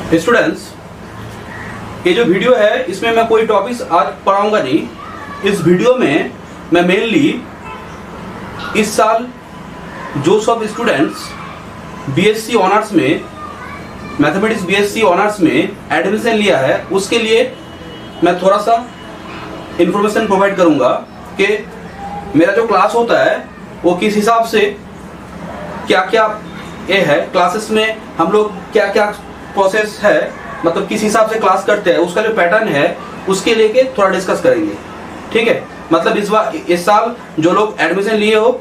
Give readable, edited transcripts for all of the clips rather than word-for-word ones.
Students, ये जो video है इसमें मैं कोई टॉपिक्स आज पढ़ाऊंगा नहीं। इस वीडियो में मैं मेनली इस साल जो सब स्टूडेंट्स बीएससी ऑनर्स में मैथमेटिक्स बीएससी ऑनर्स में एडमिशन लिया है उसके लिए मैं थोड़ा सा इंफॉर्मेशन प्रोवाइड करूंगा कि मेरा जो क्लास होता है वो किस हिसाब से क्या क्या ये है, क्लासेस में हम लोग क्या क्या प्रोसेस है, मतलब किस हिसाब से क्लास करते हैं, उसका जो पैटर्न है उसके लेके थोड़ा डिस्कस करेंगे। ठीक है, मतलब इस साल जो लोग एडमिशन लिए हो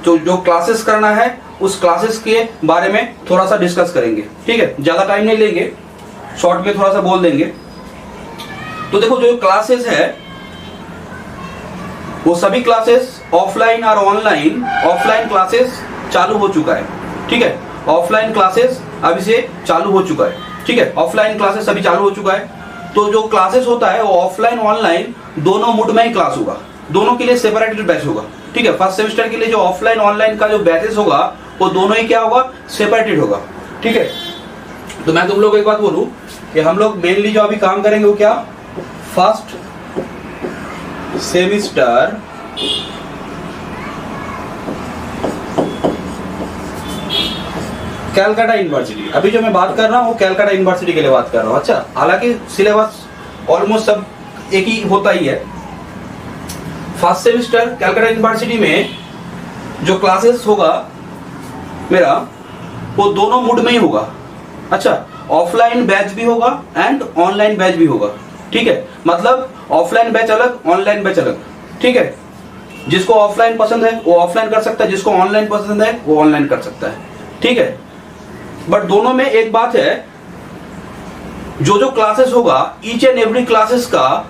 तो जो क्लासेस करना है उस क्लासेस के बारे में थोड़ा सा डिस्कस करेंगे। ठीक है, ज्यादा टाइम नहीं लेंगे, शॉर्ट में थोड़ा सा बोल देंगे। तो देखो, जो क्लासेस है वो सभी क्लासेस ऑफलाइन और ऑनलाइन, ऑफलाइन क्लासेस चालू हो चुका है। ठीक है, ऑफलाइन क्लासेस अभी से चालू हो चुका है। ठीक है, ऑफलाइन क्लासेस अभी चालू हो चुका है। तो जो क्लासेस होता है वो ऑफलाइन ऑनलाइन दोनों मोड में ही क्लास होगा, दोनों के लिए सेपरेटेड बैच होगा। ठीक है, फर्स्ट सेमेस्टर के लिए जो ऑफलाइन ऑनलाइन का जो बैचेस होगा वो दोनों ही क्या होगा, सेपरेटेड होगा। ठीक है, तो मैं तुम लोग को एक बात बोलूं कि हम लोग मेनली जो अभी काम करेंगे वो क्या, फर्स्ट सेमेस्टर कैलकाटा यूनिवर्सिटी, अभी जो मैं बात कर रहा हूँ वो कैलकाटा यूनिवर्सिटी के लिए बात कर रहा हूँ। अच्छा, हालांकि सिलेबस ऑलमोस्ट सब एक ही होता ही है। फर्स्ट सेमेस्टर कैलकाटा यूनिवर्सिटी में जो क्लासेस होगा मेरा वो दोनों मोड में ही होगा। अच्छा, ऑफलाइन बैच भी होगा एंड ऑनलाइन बैच भी होगा। ठीक है, मतलब ऑफलाइन बैच अलग, ऑनलाइन बैच अलग। ठीक है, जिसको ऑफलाइन पसंद है वो ऑफलाइन कर सकता है, जिसको ऑनलाइन पसंद है वो ऑनलाइन कर सकता है। ठीक है, बट दोनों में एक बात है, जो क्लासेस होगा ईच एंड एवरी क्लासेस का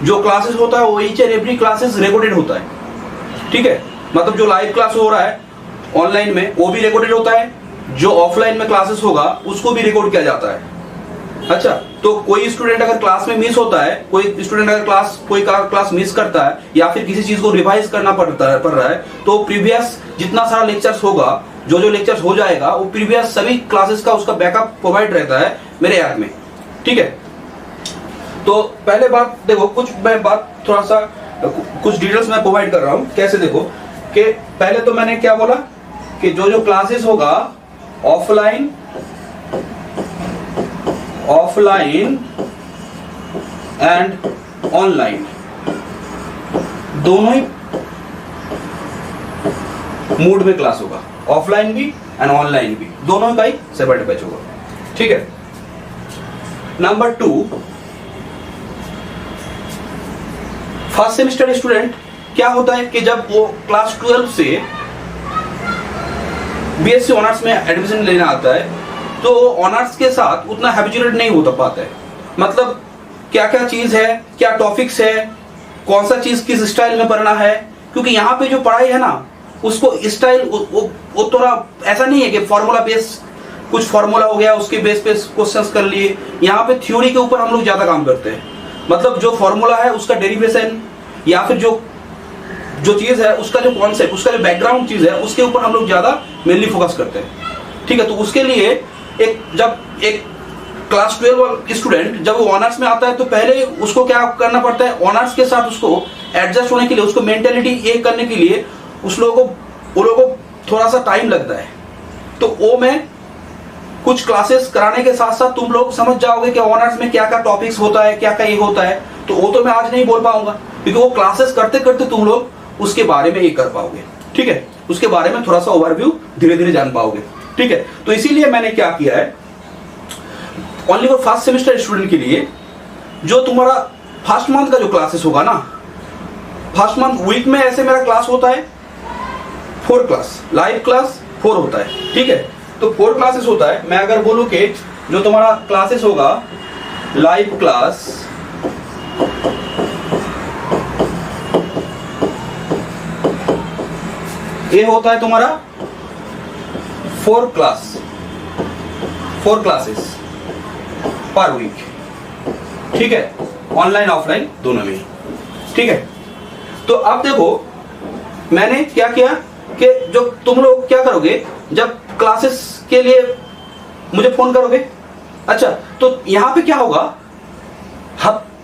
जो क्लासेस होता है वो each and every classes recorded होता है। ठीक है, मतलब जो लाइव क्लास हो रहा है ऑनलाइन में वो भी रिकॉर्डेड होता है, जो ऑफलाइन में क्लासेस होगा उसको भी रिकॉर्ड किया जाता है। अच्छा, तो कोई स्टूडेंट अगर क्लास में मिस होता है, कोई स्टूडेंट अगर कोई क्लास मिस करता है या फिर किसी चीज को रिवाइज करना पड़ रहा है तो प्रीवियस जितना सारा लेक्चर्स होगा, जो लेक्चर्स हो जाएगा वो प्रीवियस सभी क्लासेस का उसका बैकअप प्रोवाइड रहता है मेरे ऐप में। ठीक है, तो पहले बात देखो, मैं बात थोड़ा सा कुछ डिटेल्स मैं प्रोवाइड कर रहा हूं। कैसे देखो कि पहले तो मैंने क्या बोला कि जो क्लासेस होगा ऑफलाइन एंड ऑनलाइन दोनों ही मोड में क्लास होगा, ऑफलाइन भी एंड ऑनलाइन भी, दोनों का ही सेपरेट बैच होगा। ठीक है, नंबर 2, फर्स्ट सेमेस्टर स्टूडेंट क्या होता है कि जब वो क्लास 12 से बीएससी ऑनर्स में एडमिशन लेना आता है तो ऑनर्स के साथ उतना हैबिचुएट नहीं हो पाता है। मतलब क्या क्या चीज है, क्या टॉपिक्स है, कौन सा चीज किस स्टाइल में पढ़ना है, क्योंकि यहाँ पे जो पढ़ाई है ना उसको स्टाइल वो थोड़ा ऐसा नहीं है कि फॉर्मूला बेस, कुछ फॉर्मूला हो गया उसके बेस पे क्वेश्चंस कर लिए। यहाँ पे थ्योरी के ऊपर हम लोग ज्यादा काम करते हैं, मतलब जो फॉर्मूला है उसका डेरिवेशन या फिर जो चीज है उसका जो कॉन्सेप्ट, उसका जो बैकग्राउंड चीज है उसके ऊपर हम लोग ज्यादा मेनली फोकस करते हैं। ठीक है, तो उसके लिए जब एक क्लास 12 स्टूडेंट जब वो ऑनर्स में आता है तो पहले उसको क्या करना पड़ता है, ऑनर्स के साथ उसको एडजस्ट होने के लिए, उसको मेंटेलिटी ये करने के लिए वो लोगों को थोड़ा सा टाइम लगता है। तो वो मैं कुछ क्लासेस कराने के साथ साथ तुम लोग समझ जाओगे कि ऑनर्स में क्या क्या टॉपिक्स होता है, क्या क्या ये होता है। तो वो तो मैं आज नहीं बोल पाऊंगा क्योंकि वो क्लासेस करते करते तुम लोग उसके बारे में ये कर पाओगे। ठीक है, उसके बारे में थोड़ा सा ओवरव्यू धीरे धीरे जान पाओगे। ठीक है, तो इसीलिए मैंने क्या किया है, only for first semester student के लिए जो तुम्हारा फर्स्ट मंथ का जो क्लासेस होगा ना, फर्स्ट मंथ वीक में ऐसे मेरा क्लास होता है 4 क्लास, लाइव क्लास 4 होता है। ठीक है, तो 4 क्लासेस होता है। मैं अगर बोलूं कि जो तुम्हारा क्लासेस होगा लाइव क्लास ये होता है तुम्हारा 4 क्लासेस पर वीक। ठीक है, ऑनलाइन ऑफलाइन दोनों में। ठीक है, तो अब देखो मैंने क्या किया कि जो तुम लोग क्या करोगे, जब क्लासेस के लिए मुझे फोन करोगे अच्छा, तो यहाँ पे क्या होगा,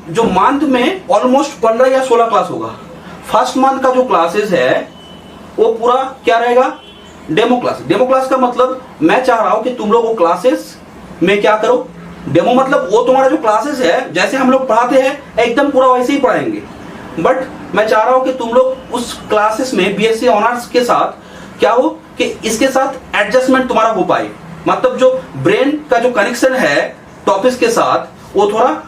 जो मंथ में ऑलमोस्ट 15 या 16 क्लास होगा। फर्स्ट मंथ का जो क्लासेस है वो पूरा क्या रहेगा, डेमो क्लास। डेमो क्लास का मतलब मैं चाह रहा हूं कि तुम लोग वो क्लासेस में क्या करो, डेमो मतलब वो तुम्हारा जो क्लासेस है जैसे हम लोग पढ़ाते हैं एकदम पूरा वैसे ही पढ़ाएंगे, बट मैं चाह रहा हूं कि तुम लोग उस क्लासेस में बीएससी ऑनर्स के साथ क्या हो कि इसके साथ एडजस्टमेंट तुम्हारा हो पाए, मतलब जो ब्रेन का जो कनेक्शन है टॉपिक्स के साथ वो थोड़ा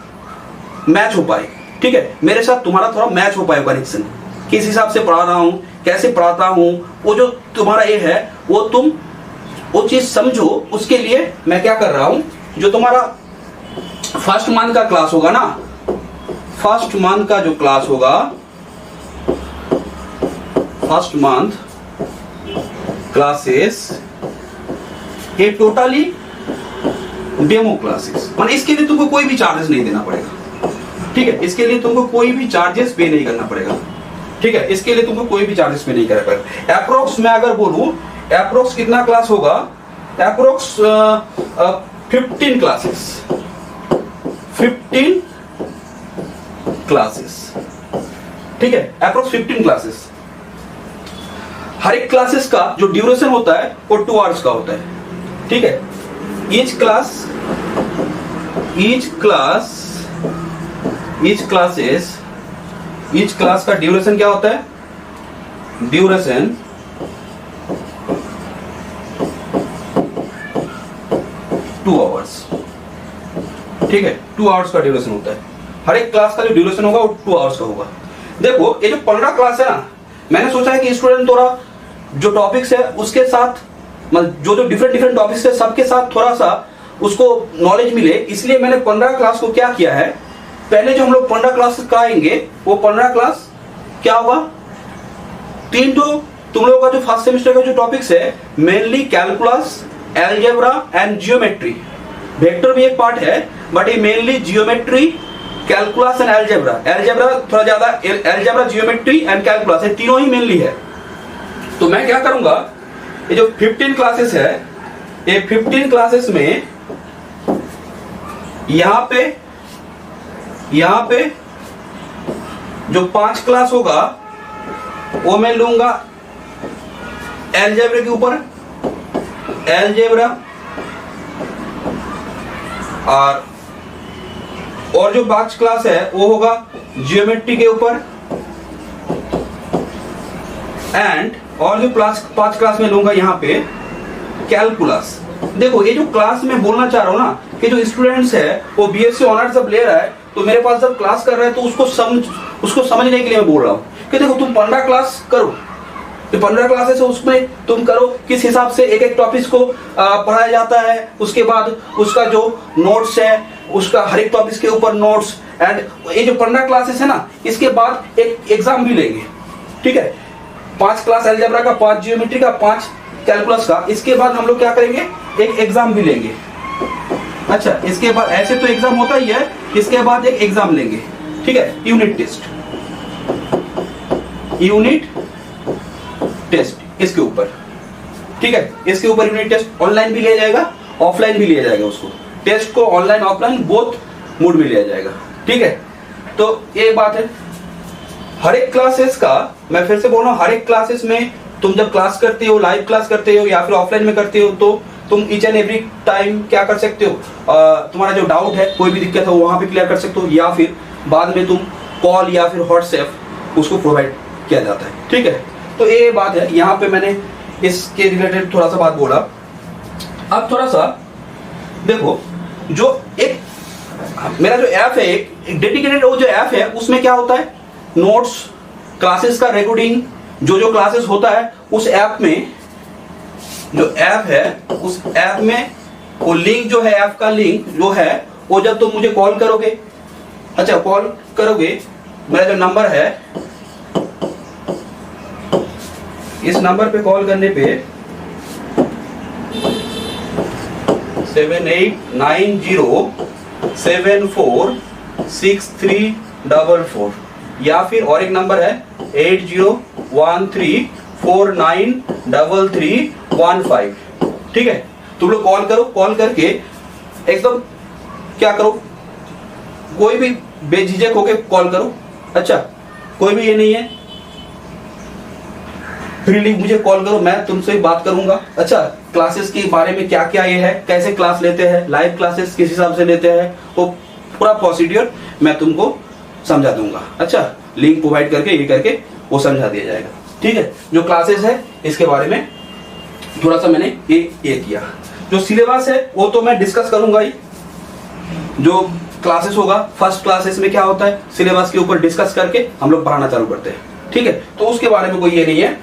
मैच हो पाए। ठीक है, मेरे साथ तुम्हारा थोड़ा मैच हो पाए कनेक्शन, किस हिसाब से पढ़ा रहा हूं, कैसे पढ़ाता हूं, वो जो तुम्हारा ये है वो तुम वो चीज समझो। उसके लिए मैं क्या कर रहा हूं, जो तुम्हारा फर्स्ट मंथ का क्लास होगा ना, फर्स्ट मंथ का जो क्लास होगा, फर्स्ट मंथ क्लासेस ये टोटली डेमो क्लासेस, माने इसके लिए तुमको कोई भी चार्जेस नहीं देना पड़ेगा। ठीक है, इसके लिए तुमको कोई भी चार्जेस पे नहीं करना पड़ेगा। ठीक है, इसके लिए तुमको कोई भी चार्जेस पे नहीं करना पड़ेगा। अप्रोक्स मैं अगर बोलूं, अप्रोक्स कितना क्लास होगा, अप्रोक्स 15 क्लासेस, 15 क्लासेस। ठीक है, अप्रोक्स 15 क्लासेस। हर एक क्लासेस का जो ड्यूरेशन होता है वो 2 आवर्स का होता है। ठीक है, ईच क्लास का ड्यूरेशन क्या होता है, ड्यूरेशन 2 आवर्स। ठीक है, 2 आवर्स का ड्यूरेशन होता है। हर एक क्लास का जो ड्यूरेशन होगा वो 2 आवर्स का होगा। देखो ये जो 15 क्लास है ना, मैंने सोचा है कि स्टूडेंट थोड़ा जो टॉपिक्स है उसके साथ, जो डिफरेंट टॉपिक्स है सबके साथ थोड़ा सा उसको नॉलेज मिले, इसलिए मैंने 15 क्लास को क्या किया है, पहले जो हम लोग 15 क्लास कराएंगे वो 15 क्लास क्या होगा, 3 तो तुम लोगों का जो फर्स्ट सेमेस्टर का जो टॉपिक्स है mainly calculus, algebra and geometry. Vector भी एक पार्ट है बट ये mainly geometry, calculus and algebra. Algebra थोड़ा ज्यादा, एलजेब्रा, जियोमेट्री एंड कैलकुलस ये तीनों ही मेनली है। तो मैं क्या करूंगा, ये जो 15 क्लासेस है, ये 15 क्लासेस में यहां पे जो 5 क्लास होगा वो मैं लूंगा एलजेब्रा के ऊपर, एलजेब्रा, और जो 5 क्लास है वो होगा जियोमेट्री के ऊपर, एंड और जो 5 क्लास में लूंगा यहाँ पे कैलकुलस। देखो ये जो क्लास में बोलना चाह रहा हूँ ना कि जो स्टूडेंट्स है वो बीएससी ऑनर्स जब ले रहा है तो मेरे पास जब क्लास कर रहा है तो उसको समझने के लिए मैं बोल रहा हूँ कि देखो तुम 15 क्लास करो, तो 15 क्लासेस है उसमें तुम करो किस हिसाब से एक टॉपिक को पढ़ाया जाता है, उसके बाद उसका जो नोट्स है उसका हर एक टॉपिक के ऊपर नोट्स, एंड ये जो 15 क्लासेस है ना इसके बाद एक एग्जाम भी लेंगे। ठीक है, 5 क्लास अलजेब्रा का, 5 जियोमेट्री का, 5 कैलकुलस का, इसके बाद हम लोग क्या करेंगे, एक एग्जाम भी लेंगे। अच्छा, इसके बाद ऐसे तो एग्जाम होता ही है, इसके बाद एक एग्जाम लेंगे। ठीक है, यूनिट टेस्ट इसके ऊपर। ठीक है, इसके ऊपर यूनिट टेस्ट ऑनलाइन भी लिया जाएगा, ऑफलाइन भी लिया जाएगा। उसको टेस्ट को ऑनलाइन ऑफलाइन बोथ मोड में लिया जाएगा। ठीक है, तो ये बात है। हर एक क्लासेस का, मैं फिर से बोल रहा हूँ, हर एक क्लासेस में तुम जब क्लास करते हो, लाइव क्लास करते हो या फिर ऑफलाइन में करते हो, तो तुम ईच एंड एवरी टाइम क्या कर सकते हो, तुम्हारा जो डाउट है, कोई भी दिक्कत है वहां पे क्लियर कर सकते हो, या फिर बाद में तुम कॉल या फिर व्हाट्सएप उसको प्रोवाइड किया जाता है। ठीक है, तो ये बात है। यहाँ पे मैंने इसके रिलेटेड थोड़ा सा बात बोला। अब थोड़ा सा देखो, जो एक मेरा जो ऐप है, एक डेडिकेटेड वो जो ऐप है, उसमें क्या होता है, नोट्स, क्लासेस का रिकॉर्डिंग, जो क्लासेस होता है उस ऐप में, जो ऐप है उस ऐप में वो लिंक जो है, ऐप का लिंक जो है वो जब तुम मुझे कॉल करोगे, अच्छा कॉल करोगे, मेरा जो नंबर है इस नंबर पे कॉल करने पे 7890746344, या फिर और एक नंबर है 8013493315। ठीक है, तुम लोग कॉल करो, कॉल करके एकदम क्या करो, कोई भी बेझिझक होके कॉल करो। अच्छा, कोई भी ये नहीं है, फ्रीली मुझे कॉल करो, मैं तुमसे बात करूंगा। अच्छा, क्लासेस के बारे में क्या क्या ये है, कैसे क्लास लेते हैं, लाइव क्लासेस किस हिसाब से लेते हैं, वो पूरा प्रोसीड्यूर मैं तुमको समझा दूंगा। अच्छा, लिंक प्रोवाइड करके ये करके वो समझा दिया जाएगा। ठीक है, जो क्लासेस है इसके बारे में थोड़ा सा मैंने ये किया। जो सिलेबस है वो तो मैं डिस्कस करूंगा ही। जो क्लासेस होगा, फर्स्ट क्लासेस में क्या होता है, सिलेबस के ऊपर डिस्कस करके हम लोग पढ़ाना चालू करते हैं। ठीक है, तो उसके बारे में कोई ये नहीं है।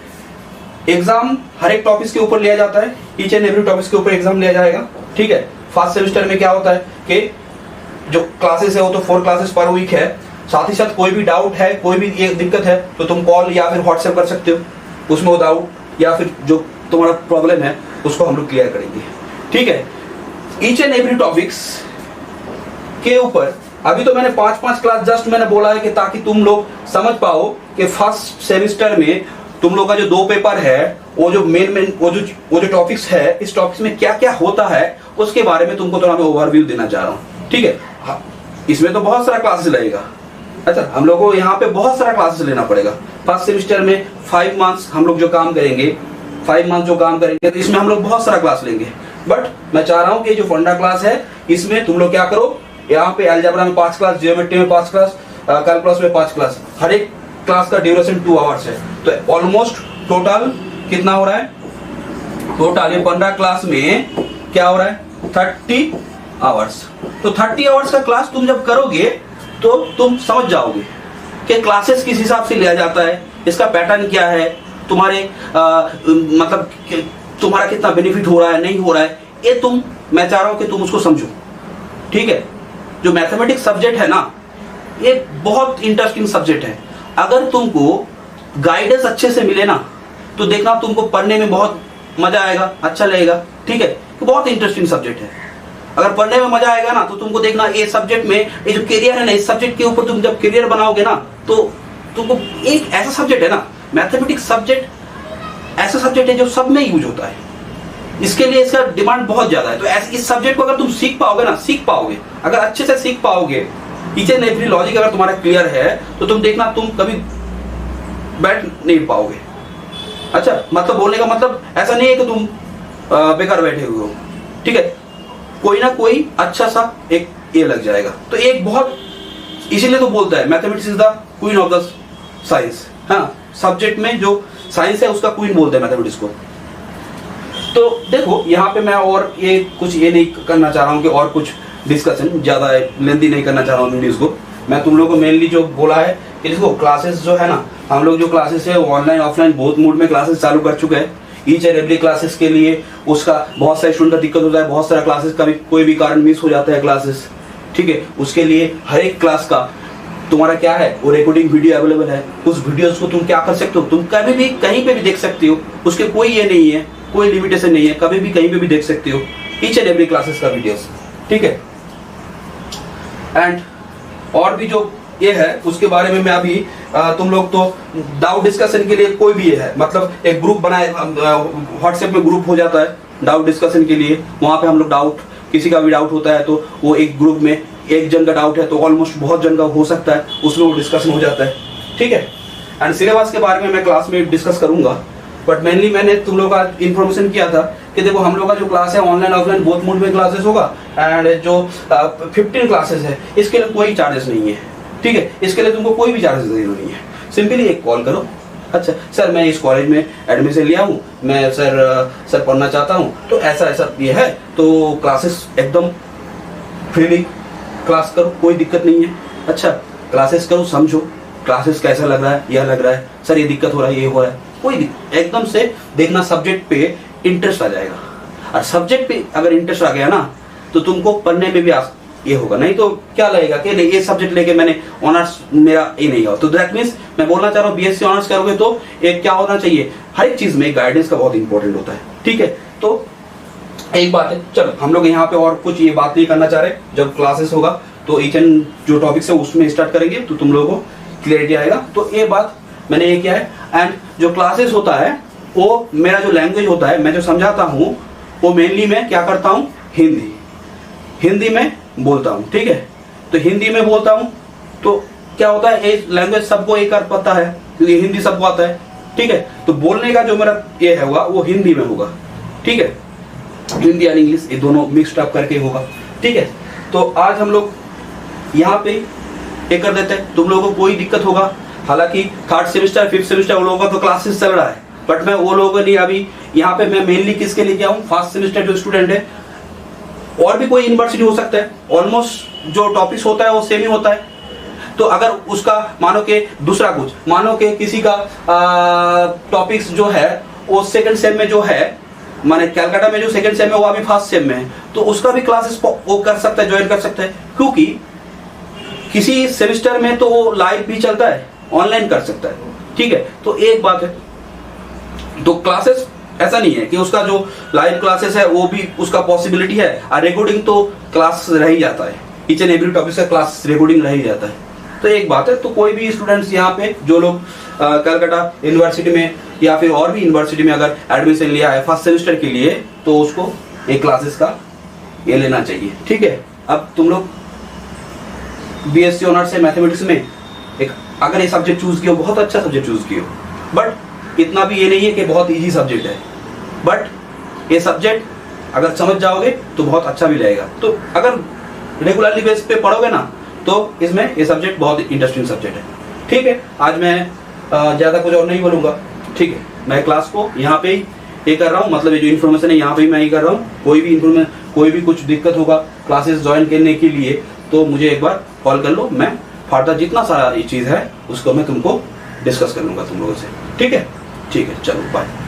एग्जाम हर एक टॉपिक के ऊपर लिया जाता है, ईच एंड एवरी टॉपिक के ऊपर एग्जाम लिया जाएगा। ठीक है, फर्स्ट सेमेस्टर में क्या होता है कि जो क्लासेस है वो तो 4 क्लासेस पर वीक है। साथ ही साथ कोई भी डाउट है, कोई भी एक दिक्कत है तो तुम कॉल या फिर व्हाट्सएप कर सकते हो, उसमें वो डाउट या फिर जो तुम्हारा प्रॉब्लम है उसको हम लोग क्लियर करेंगे। ठीक है, ईच एंड एवरी टॉपिक्स के ऊपर अभी तो मैंने 5-5 क्लास जस्ट मैंने बोला है कि ताकि तुम लोग समझ पाओ कि फर्स्ट सेमेस्टर में तुम लोग का जो 2 पेपर है, वो जो मेन वो जो टॉपिक्स है, इस टॉपिक्स में क्या क्या होता है उसके बारे में तुमको थोड़ा मैं ओवरव्यू देना चाह रहा हूँ। ठीक है, हाँ, इसमें तो बहुत सारा क्लासेस लगेगा। अच्छा, हम लोग को यहाँ पे बहुत सारा क्लासेस लेना पड़ेगा। फर्स्ट सेमेस्टर में 5 मंथ्स हम लोग जो काम करेंगे, 5 मंथ जो काम करेंगे, तो इसमें हम लोग बहुत सारा क्लास लेंगे। बट मैं चाह रहा हूँ कि जो फंडा क्लास है इसमें तुम लोग क्या करो, यहाँ पे अलजेब्रा में 5 क्लास, ज्योमेट्री में 5 क्लास, कैलकुलस में 5 क्लास, हर एक क्लास का ड्यूरेशन 2 आवर्स है। तो ऑलमोस्ट टोटल कितना हो रहा है, टोटल ये 15 क्लास में क्या हो रहा है, 30 आवर्स। तो 30 आवर्स का क्लास तुम जब करोगे तो तुम समझ जाओगे कि क्लासेस किस हिसाब से लिया जाता है, इसका पैटर्न क्या है, तुम्हारे मतलब तुम्हारा कितना बेनिफिट हो रहा है, नहीं हो रहा है, ये मैं चाह रहा हूं कि तुम उसको समझो। ठीक है, जो मैथमेटिक्स सब्जेक्ट है ना, ये बहुत इंटरेस्टिंग सब्जेक्ट है। अगर तुमको गाइडेंस अच्छे से मिले ना तो देखना तुमको पढ़ने में बहुत मजा आएगा, अच्छा लगेगा। ठीक है, तो बहुत इंटरेस्टिंग सब्जेक्ट है। अगर पढ़ने में मजा आएगा ना तो तुमको देखना ये सब्जेक्ट में, ये जो करियर है ना, इस सब्जेक्ट के ऊपर तुम जब करियर बनाओगे ना तो तुमको एक ऐसा सब्जेक्ट है ना, मैथमेटिक्स सब्जेक्ट ऐसा सब्जेक्ट है जो सब में यूज होता है। इसके लिए इसका डिमांड बहुत ज्यादा है। तो इस सब्जेक्ट को अगर तुम सीख पाओगे ना, सीख पाओगे, अगर अच्छे से सीख पाओगे, ईच एंड एवरी लॉजिक अगर तुम्हारा क्लियर है तो तुम देखना तुम कभी बैठ नहीं पाओगे। अच्छा, मतलब बोलने का मतलब ऐसा नहीं है कि तुम बेकार बैठे हुए हो। ठीक है, कोई ना कोई अच्छा सा एक ये लग जाएगा। तो एक बहुत, इसीलिए तो बोलता है mathematics is the queen of the science. हाँ, सब्जेक्ट में जो साइंस है उसका क्वीन बोलते हैं मैथमेटिक्स को। तो देखो यहाँ पे मैं और ये कुछ ये नहीं करना चाह रहा हूँ कि और कुछ डिस्कशन ज्यादा लेंथी नहीं करना चाह रहा हूँ वीडियोस को। मैं तुम लोगों को मेनली जो बोला है कि देखो क्लासेस जो है ना, हम लोग जो क्लासेस है वो ऑनलाइन ऑफलाइन बहुत मोड में क्लासेस चालू कर चुके हैं। ईच एंड एवरी क्लासेस के लिए उसका बहुत सारे स्टूडेंट का दिक्कत होता है, बहुत सारा क्लासेस का भी कोई भी कारण मिस हो जाता है क्लासेस। ठीक है, उसके लिए हर एक क्लास का तुम्हारा क्या है, वो रिकॉर्डिंग वीडियो अवेलेबल है। उस वीडियोस को तुम क्या कर सकते हो, तुम कभी भी कहीं पे भी देख सकते हो, उसके कोई ये नहीं है, कोई लिमिटेशन नहीं है, कभी भी कहीं पे भी देख सकते हो ईच एंड एवरी क्लासेस का वीडियोस। ठीक है, एंड और भी जो ये है उसके बारे में मैं अभी तुम लोग तो डाउट डिस्कशन के लिए कोई भी ये है, मतलब एक ग्रुप बनाए, व्हाट्सएप में ग्रुप हो जाता है डाउट डिस्कशन के लिए। वहां पे हम लोग डाउट, किसी का भी डाउट होता है तो वो एक ग्रुप में एक जन का डाउट है तो ऑलमोस्ट बहुत जन का हो सकता है, उसमें वो डिस्कशन हो जाता है। ठीक है, एंड सिलेबस के बारे में मैं क्लास में डिस्कस करूंगा, बट मेनली मैंने तुम लोग का इन्फॉर्मेशन किया था कि देखो हम लोग का जो क्लास है ऑनलाइन ऑफलाइन बोथ मोड में क्लासेस होगा। एंड जो 15 क्लासेस है इसके लिए कोई चार्जेस नहीं है। ठीक है, इसके लिए तुमको कोई भी चार्जेस देना नहीं है, सिंपली एक कॉल करो। अच्छा सर, मैं इस कॉलेज में एडमिशन लिया हूँ, मैं सर पढ़ना चाहता हूँ, तो ऐसा ऐसा ये है, तो क्लासेस एकदम फ्रीली क्लास करो, कोई दिक्कत नहीं है। अच्छा, क्लासेस करो, समझो क्लासेस कैसा लग रहा है, यह लग रहा है, सर ये दिक्कत हो रहा है, ये हो रहा है, कोई एकदम से देखना सब्जेक्ट पे इंटरेस्ट आ जाएगा। और सब्जेक्ट पे अगर इंटरेस्ट आ गया ना तो तुमको पढ़ने में भी ये होगा। नहीं तो क्या लगेगा कि नहीं ये सब्जेक्ट लेके मैंने ऑनर्स मेरा ये नहीं हुआ, तो दैट मीन्स मैं बोलना चाह रहा हूँ बीएससी ऑनर्स करोगे तो एक क्या होना चाहिए, हर एक चीज में गाइडेंस का बहुत इंपॉर्टेंट होता है। ठीक है, तो एक बात है, चलो हम लोग यहाँ पे और कुछ ये बात नहीं करना चाह रहे। जब क्लासेस होगा तो ईच एंड जो टॉपिक्स है उसमें स्टार्ट करेंगे तो तुम लोगों को क्लियरिटी आएगा। तो ये बात मैंने ये किया है। एंड जो क्लासेस होता है वो मेरा जो लैंग्वेज होता है, मैं जो समझाता हूँ वो मेनली मैं क्या करता हूँ, हिंदी में बोलता हूँ, ठीक है। तो हिंदी में बोलता हूँ तो क्या होता है, एक लैंग्वेज सबको एक अर्थ पता है क्योंकि हिंदी सबको आता है, ठीक है। तो बोलने का जो मेरा ये है होगा वो हिंदी में होगा, ठीक है। हिंदी और इंग्लिश ये दोनों मिक्स्ड अप करके होगा, ठीक है। तो आज हम लोग यहाँ पे ये कर देते हैं, तुम लोगों को कोई दिक्कत होगा, हालांकि 3rd सेमेस्टर 5th सेमेस्टर वो लोगों का तो क्लासेस चल रहा है, बट मैं वो लोगों के लिए अभी यहाँ पे मैं मेनली किसके लिए आऊँ, 1st सेमेस्टर जो स्टूडेंट है, और भी कोई यूनिवर्सिटी हो सकता है, ऑलमोस्ट जो टॉपिक्स होता है वो सेम ही होता है। तो अगर उसका मानो के दूसरा कुछ, मानो के किसी का टॉपिक्स जो है वो 2nd सेम में जो है, माने कलकत्ता में जो 2nd सेम है वो अभी 1st सेम में है, तो उसका भी क्लासेस वो कर सकता है, ज्वाइन कर सकता है, क्योंकि किसी सेमेस्टर में तो वो लाइव भी चलता है, ऑनलाइन कर सकता है, ठीक है। तो एक बात है, तो क्लासेस ऐसा नहीं है कि उसका जो लाइव क्लासेस है वो भी उसका पॉसिबिलिटी है, और रिकॉर्डिंग तो क्लास रह ही जाता है, ईच एंड एवरी टॉपिक का क्लास रिकॉर्डिंग रह ही जाता है। तो एक बात है, तो कोई भी स्टूडेंट्स यहाँ पे जो लोग कलकत्ता यूनिवर्सिटी में या फिर और भी यूनिवर्सिटी में अगर एडमिशन लिया है 1st सेमेस्टर के लिए, तो उसको एक क्लासेस का ये लेना चाहिए, ठीक है। अब तुम लोग बीएससी ऑनर्स है मैथमेटिक्स में, एक अगर ये सब्जेक्ट चूज किया, बहुत अच्छा सब्जेक्ट चूज किया, बट इतना भी ये नहीं है कि बहुत इजी सब्जेक्ट है, बट ये सब्जेक्ट अगर समझ जाओगे तो बहुत अच्छा भी रहेगा। तो अगर रेगुलरली बेस पे पढ़ोगे ना तो इसमें ये सब्जेक्ट बहुत इंटरेस्टिंग सब्जेक्ट है, ठीक है। आज मैं ज़्यादा कुछ और नहीं बोलूँगा, ठीक है। मैं क्लास को यहाँ पे ही ये कर रहा हूँ, मतलब ये जो इन्फॉर्मेशन है यहाँ पे ही मैं ही कर रहा हूँ। कोई भी इन्फॉर्मेशन, कोई भी कुछ दिक्कत होगा क्लासेस ज्वाइन करने के लिए तो मुझे एक बार कॉल कर लो, मैं फर्दर जितना सारा ये चीज़ है उसको मैं तुमको डिस्कस कर लूँगा तुम लोगों से, ठीक है। ठीक है, चलो बाय।